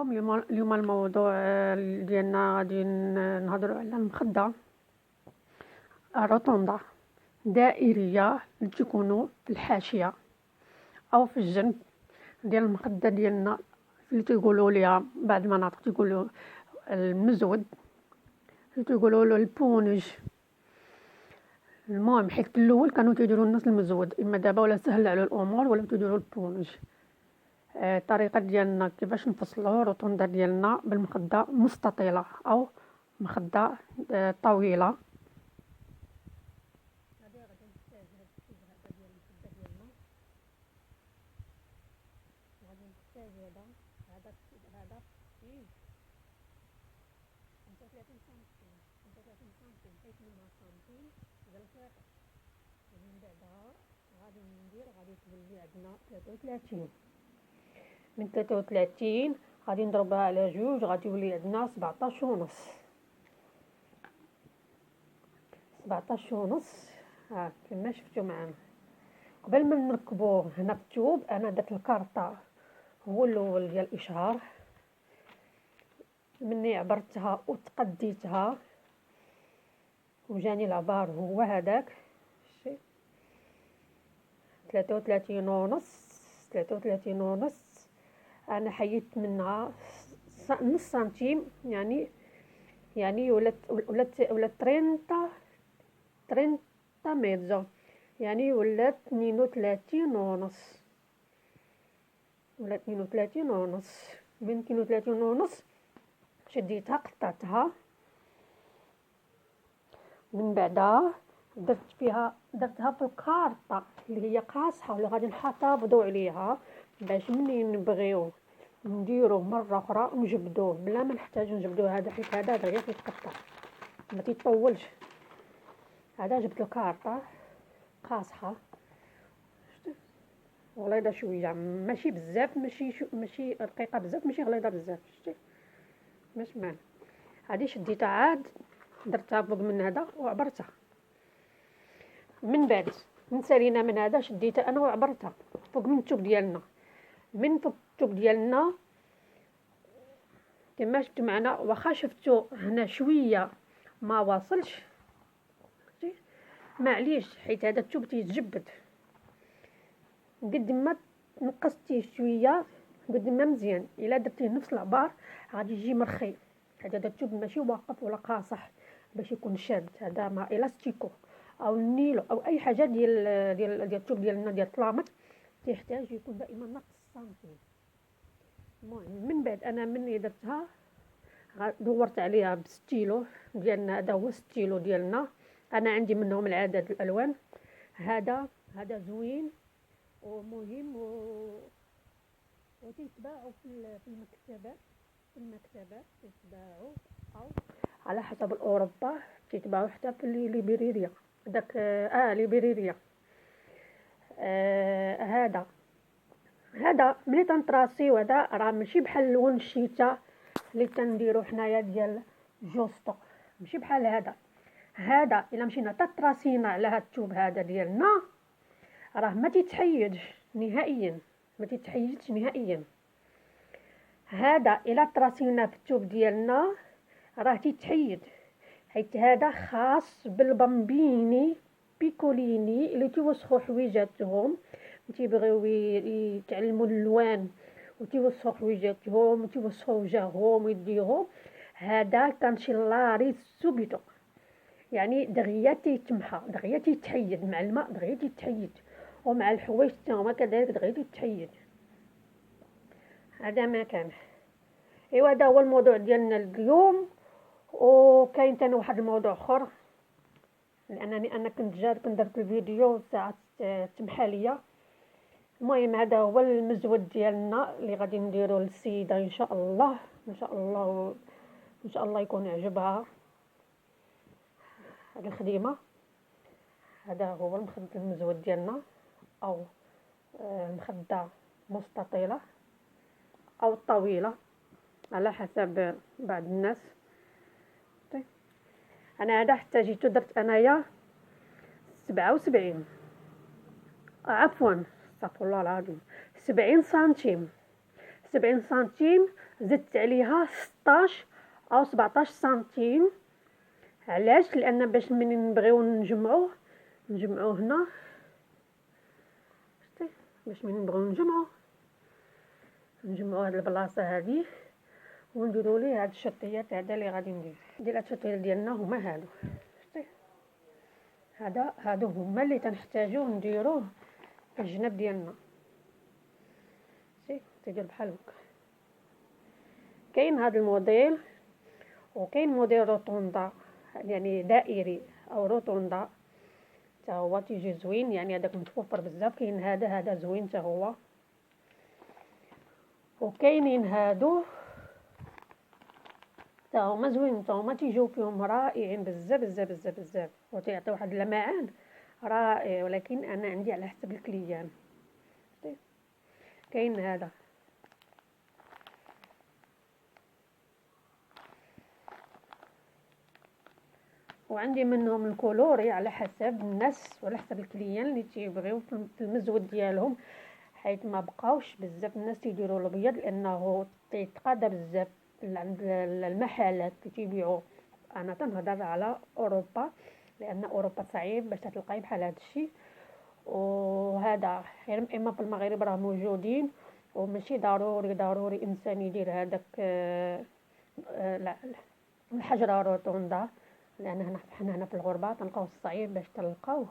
اليوم الموضوع ديالنا غادي نهضروا على المخدة الروتوندا دائرية اللي تكونوا في الحاشية او في الجنب ديال المخدة ديالنا، اللي تيقولوا ليها بعض المناطق تيقولوا المزود، اللي تيقولوا له البونج. المهم حيت الاول كانوا تيديروا الناس المزود، اما دابا ولا سهل على الامور ولا تيديروا البونج. الطريقه ديالنا كيفاش نفصلوا الروتوندا ديالنا بالمخده مستطيله او مخده طويله. غادي تولي عندنا 33. من 33 غادي نضربها على جوج غادي يولي عندنا 17 ونص. 17 ونص كما شفتوا معنا. قبل ما نركبوه هنا في التوب انا درت الكارطه هو الاول ديال الاشهار، مني عبرتها وتقديتها وجاني العبار هو هذاك 33 ونص. 33 ونص انا حيدت منها نص سنتيم، يعني ولات 30 ميزو، يعني ولات 32 ونص. ولات 32 ونص. من 32 ونص شديتها قطعتها، من بعدها درتها في الكارطه اللي هي قاصحه واللي غادي نحافظوا عليها باش منين نبغيو نديروه مره اخرى نجبدوه بلا ما نحتاجو نجبدوه. هذا حيت هذا دغيا كيتقطع ما تيطولش. هذا جبت الكارطه قاصحه غليظه شويه، ماشي بزاف، ماشي رقيقه بزاف، ماشي غليظه بزاف. شتي باش معنى هذه شديتها عاد درتها فوق من هذا وعبرتها. من بعد نسالينا من هذا شديتها انا وعبرتها فوق من الثوب ديالنا. من فوق الثوب ديالنا كما شفتوا معنا، واخا شفتوا هنا شويه ما واصلش معليش حيت هذا الثوب تيتجبد. قد ما نقصتيه شويه قد ما مزيان. الا درتيه نفس العبار غادي يجي مرخي. هذا الثوب ماشي واقف ولا قاصح باش يكون شاد، هذا ما الاستيكو او النيلو او اي حاجه ديال الثوب ديالنا ديال الطلامط تحتاج يكون دائما نقص سنتيم. المهم من بعد انا مني درتها دورت عليها بستيلو ديالنا، هذا هو ستيلو ديالنا، انا عندي منهم العدد الالوان. هذا زوين ومهم وتتباعوا في المكتبات تتباعوا او على حسب الاوروبا تتباعوا حتى في ليبريريا داك ليبريريا. هذا ملي تنطراسيو هذا راه ماشي بحال لون الشتاء اللي تنديرو حنايا ديال جوستو، ماشي بحال هذا الا مشينا تطراسينا على هذا الثوب هذا ديالنا راه ما تيتحيدش نهائيا، ما تيتحيدش نهائيا. هذا الا طراسينا في الثوب ديالنا راه تيتحيد، حيت هذا خاص بالبامبيني بيكوليني اللي تيوسخوا حويجاتهم وتيبغيو يتعلموا الالوان وتيوسخوا حويجاتهم وتيوسخوا وجههم ويديهم. هذا كنشلاري سوبيتو، يعني دغيا تيتمحى دغيا تيتحيد مع الماء دغيا تيتحيد، ومع الحوايج حتى هما كذلك دغيا تيتحيد. هذا ما كان. ايوا هذا هو الموضوع ديالنا اليوم. وكاين ثاني واحد الموضوع اخر، لانني انا كنت درت الفيديو ساعه تمحى ليا. المهم هذا هو المزود ديالنا اللي غادي نديرو للسيده ان شاء الله، ان شاء الله يكون عجبها هذه الخدمه. هذا هو المزود ديالنا او المخده مستطيله او طويله على حسب بعض الناس. طيب انا هذا حتى جيتو درت انايا 77 عفوا استغفر الله العظيم 70 سنتيم 70 سنتيم، زدت عليها 16 او 17 سنتيم. علاش؟ لان باش من نبغيو نجمعو هنا، شتي باش من نبغيو نجمعو هاد البلاصه هادي ونديرو ليه هاد الشطيات هذا اللي غادي ندير. هاد الشطيات ديالنا هما هادو، شتي هادو هما اللي تنحتاجوه نديروه في الجناب ديالنا. شتي تيدير بحال هكا. كاين هاد الموديل وكاين موديل روتوندا، يعني دائري او روتوندا، حتى هو تيجي زوين، يعني هذاك متوفر بزاف. كاين هذا زوين حتى هو، وكاينين هادو حتى هما زوين، حتى هما تيجيو فيهم رائعين بزاف بزاف بزاف بزاف، وتيعطي واحد اللمعان رائع. ولكن انا عندي على حسب الكليان. كاين هذا وعندي منهم الكولوري على حسب الناس وعلى حسب الكليان اللي تيبغيو في المزود ديالهم، حيت ما بقاوش بزاف الناس تيديروا الابيض لانه تيتقادى بزاف عند المحلات اللي تيبيعوا. انا تنهضر على اوروبا، لان اوروبا صعيب باش تلقاي بحال هذا الشيء. وهذا غير اما في المغرب راه موجودين، وماشي ضروري انسان يدير هذاك لا الحجره روتوندا، لان حنا هنا في الغربه تلقاو الصعيب باش تلقاوه.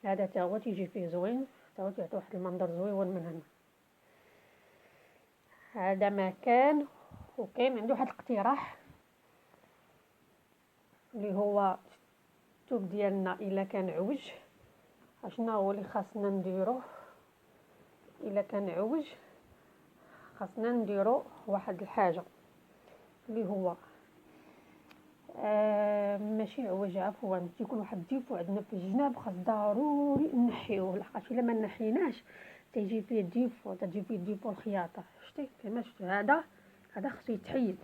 هذا تا هو تيجي فيه زوين، تا هو تيعطي واحد المنظر زوين من هنا. هذا مكان. وكاين عندي واحد الاقتراح اللي هو الثوب ديالنا الا كان عوج، اشنا هو اللي خاصنا نديروه؟ الا كان عوج خاصنا نديرو واحد الحاجه اللي هو ماشي عوج، عفوا تيكون واحد الديفو عندنا في الجناب، خاص ضروري نحيوه، لحقاش الا ما نحيناش تيجي فيه ديفو، تجي فيه ديفو الخياطه. شتي كما شفتوا هذا خصو يتحيد.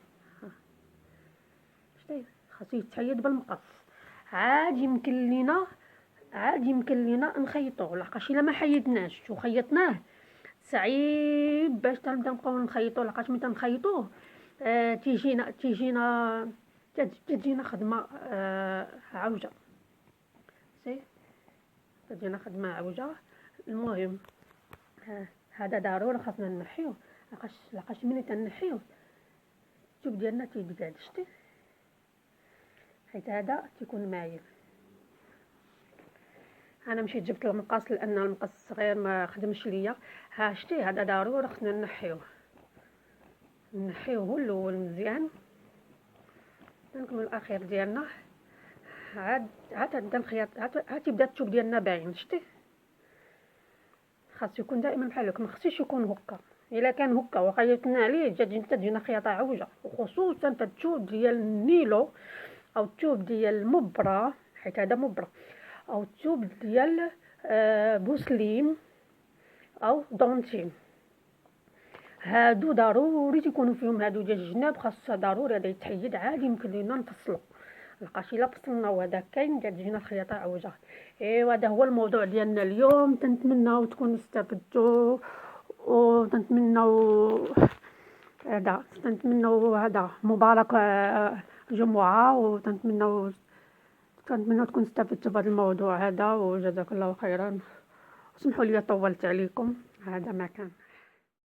شتي خصو يتحيد بالمقص. عاد يمكن لينا نخيطوه، لحقاش الا ما حيدناش وخيطناه صعيب باش نبقاو نخيطوه، لحقاش ملي تنخيطوه تجينا خدمه عوجه. تجينا خدمه عوجه. المهم هذا ضروري خاصنا نحيوه، لحقاش ملي تنحيوه الثوب ديالنا تيبداد. شتي حيت هذا تيكون مايل. انا مشيت جبت المقص لان المقص الصغير ما خدمش ليا. شتي هذا ضروري خصنا نحيوه هو الاول مزيان. نكمل الاخير ديالنا. عاد تبدا الخياط، عاد تبدا الثوب ديالنا باين. شتي خاص يكون دائما بحال هكا، ما خصوش يكون هكا. الا كان هكا وخيطنا عليه تجينا خياطه عوجه، وخصوصا في الثوب ديال النيلو او الثوب ديال المبره، حيت هذا مبره، او الثوب ديال بوسليم او دونتين. هادو ضروري تيكونوا فيهم هادو ديال الجناب، خاصه ضروري هذا يتحيد. عادي يمكن لينا نفصلو، لقاش الا فصلنا وهذا كاين تجينا الخياطه عوجه. ايوا هذا هو الموضوع ديالنا اليوم. تنتمناو تكونوا استفدتوا، تنتمناو هذا مبارك جمعه، وتنتمناو تكونوا استفدتوا بهذا الموضوع هذا، وجزاك الله خيرا. اسمحوا لي طولت عليكم. هذا ما كان.